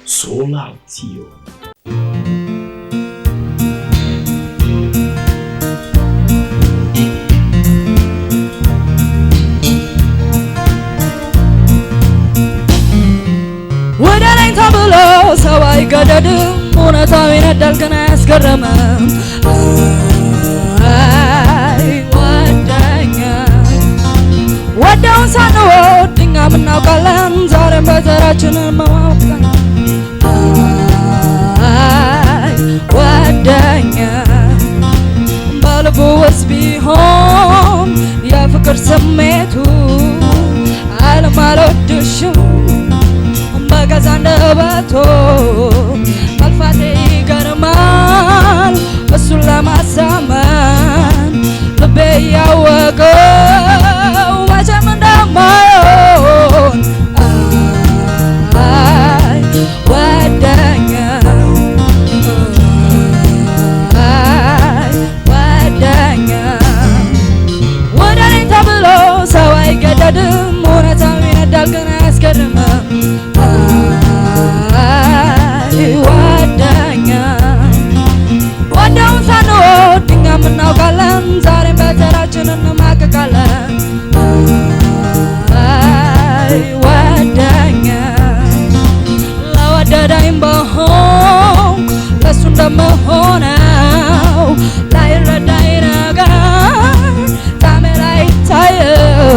Solatio. ወደረኝ ተብሎ ሰው አይገደድም እውነታው ይነዳል ግን አያስገርምም ወደውን ሳንወድ እኛም እናውቃለን ዛሬም በተራችን መዋውቀን ወደኛ በልቡ ውስጥ ቢሆን የፍቅር ስሜቱ ዓለም አልወድሽም በገዛ አንደበቱ መልፋቴ ይገርማል እሱን ለማሳመን ልቤ ያወቀው መቼም እንደማይሆን ወደኛ ወደኛ ወደኔ ተብሎ ሰው አይገደድም እውነታው ይነዳል ግን አያስገርምም ወደኛ ወደውን ሳንወድ እኛም እናውቃለን ዛሬም በተራችን እንማቀቃለን ወደኛ ለወደደኝ በሆንኩ ለሱ እንደምሆነው ላይረዳኝ ነገር ጣሜ ላይታየው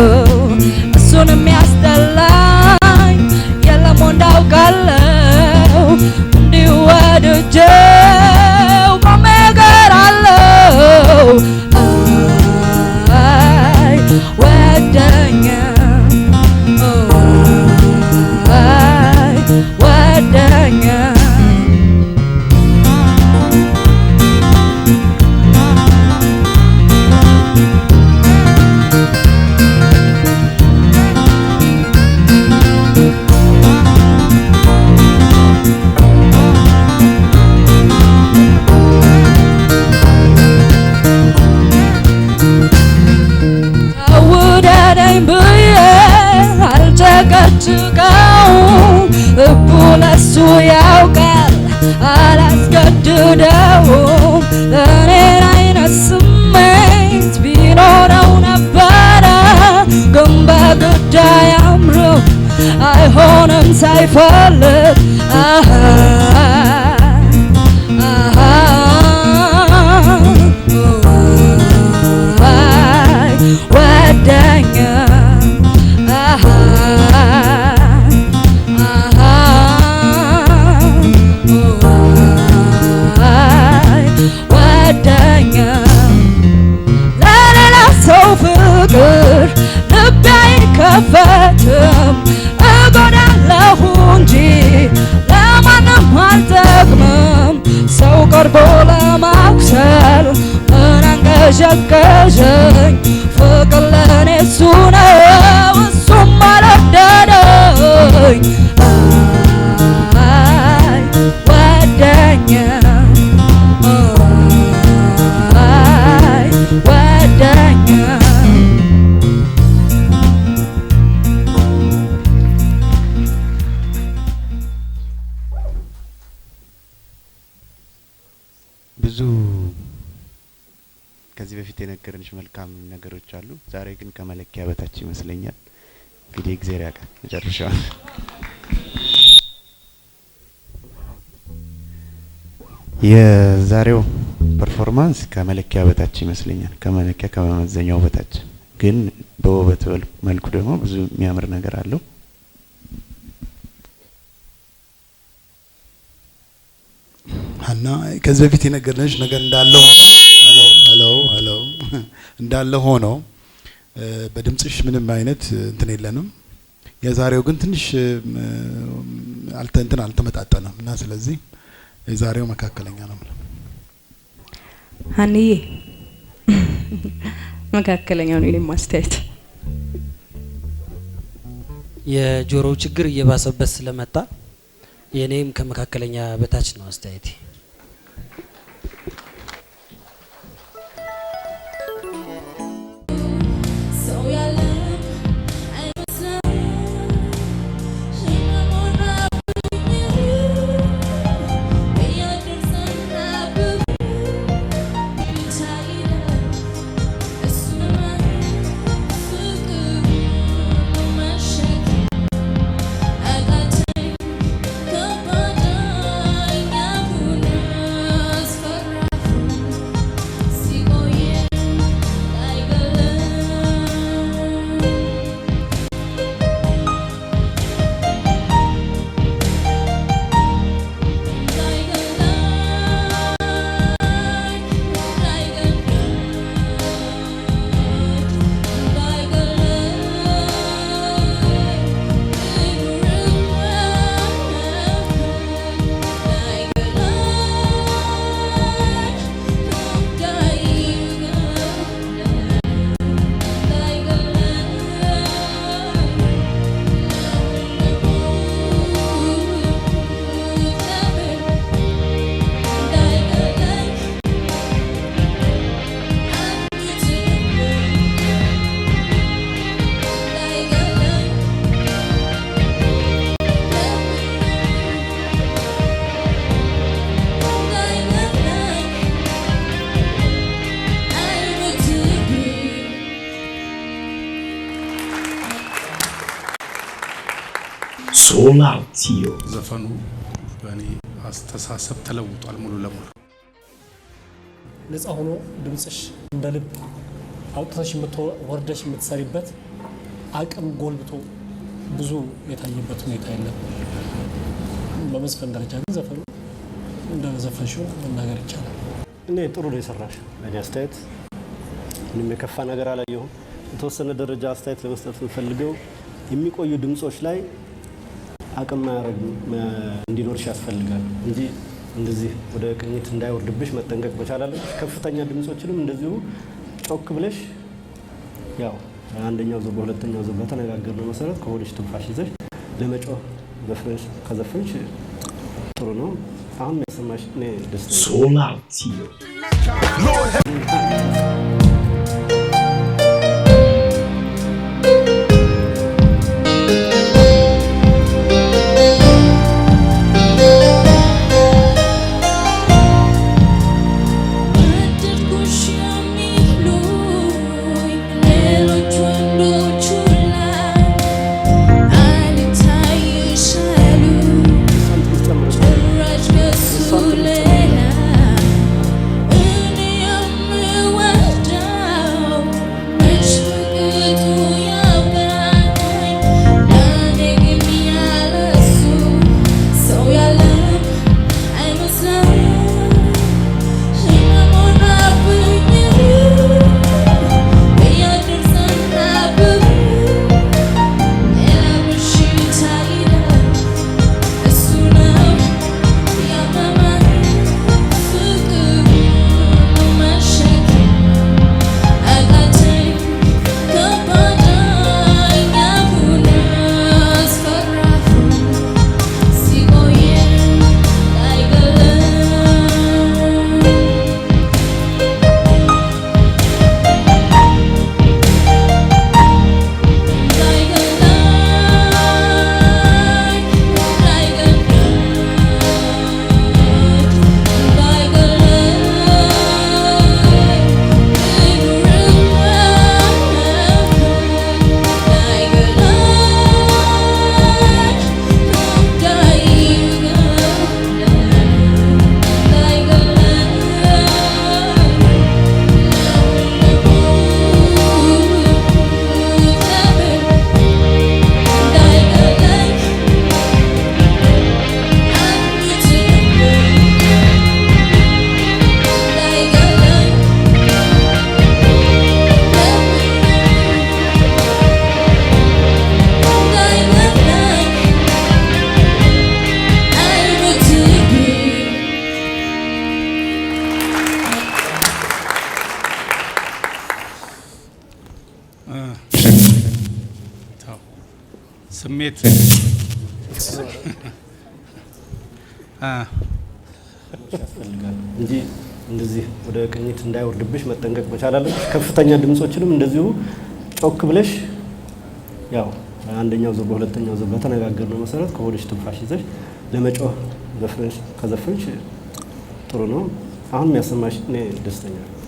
እሱን የሚያስጠላኝ የለም እንዳውቃለው እንዲሁ ወድጄው ቆሜ እቀራለሁ ወደኛ ወደኛ ውደደኝ ብዬ አልጨቀጭቀውም ልቡ ለሱ ያውቃል አላስገድደውም እኔን አይነት ስሜት ቢኖረው ነበረ ግን በግድ አያምረው አይሆንም ሳይፈልግ ወደኛ ወደኛ ለሌላ ሰው ፍቅር ልቤ አይከፈትም እጎዳለሁ እንጂ ለማንም አልጠቅምም ሰው ቀርቦ ለማኩሰል ምን አንገሸገሸኝ ፍቅር ለኔ እሱ ነው እሱም አልወደደኝ ወደኛ ወደኛ ብዙ ከዚህ በፊት የነገርንሽ መልካም ነገሮች አሉ ዛሬ ግን ከመለኪያ በታች ይመስለኛል እንግዲህ እግዚአብሔር ያውቃል መጨረሻው የዛሬው ፐርፎርማንስ ከመለኪያ በታች ይመስለኛል ከመለኪያ ከመመዘኛው በታች ግን በውበት መልኩ ደግሞ ብዙ የሚያምር ነገር አለው እና ከዚህ በፊት የነገርንሽ ነገር እንዳለ ሄሎ እንዳለ ሆኖ በድምጽሽ ምንም አይነት እንትን የለንም የዛሬው ግን ትንሽ አልተመጣጠነም እና ስለዚህ የዛሬው መካከለኛ ነው ሀኒዬ መካከለኛው ነው የኔም አስተያየት የጆሮው ችግር እየባሰበት ስለመጣ የኔም ከመካከለኛ በታች ነው አስተያየቴ ሶላርቲዮ ዘፈኑ በእኔ አስተሳሰብ ተለውጧል ሙሉ ለሙሉ። ነፃ ሆኖ ድምጽሽ እንደ ልብ አውጥተሽ ወርደሽ የምትሰሪበት አቅም ጎልብቶ ብዙ የታየበት ሁኔታ የለም። በመዝፈን ደረጃ ግን ዘፈኑ እንደ ዘፈንሽው መናገር ይቻላል። እኔ ጥሩ ነው የሰራሽ። እኔ አስተያየት ምንም የከፋ ነገር አላየሁም። የተወሰነ ደረጃ አስተያየት ለመስጠት የምፈልገው የሚቆዩ ድምጾች ላይ አቅም ማድረግ እንዲኖርሽ ያስፈልጋል እንጂ እንደዚህ ወደ ቅኝት እንዳይወርድብሽ መጠንቀቅ መቻል አለብሽ። ከፍተኛ ድምጾችንም እንደዚሁ ጮክ ብለሽ ያው አንደኛው ዙር በሁለተኛው ዙር በተነጋገርነው መሰረት ከሆድሽ ትንፋሽ ይዘሽ ለመጮህ ዘፈንሽ ከዘፈንሽ ጥሩ ነው። አሁን የሰማሽ እኔ ደስ ሶላርቲዮ ስሜት ያስፈልጋል እንጂ እንደዚህ ወደ ቅኝት እንዳይወርድብሽ መጠንቀቅ መቻል አለብሽ። ከፍተኛ ድምጾችንም እንደዚሁ ጮክ ብለሽ ያው አንደኛው ዙር በሁለተኛው ዙር በተነጋገርነው መሰረት ከሆድሽ ትንፋሽ ይዘሽ ለመጮህ ዘፈንሽ ከዘፈንሽ ጥሩ ነው። አሁን የሚያሰማሽ እኔ ደስተኛ ነኝ።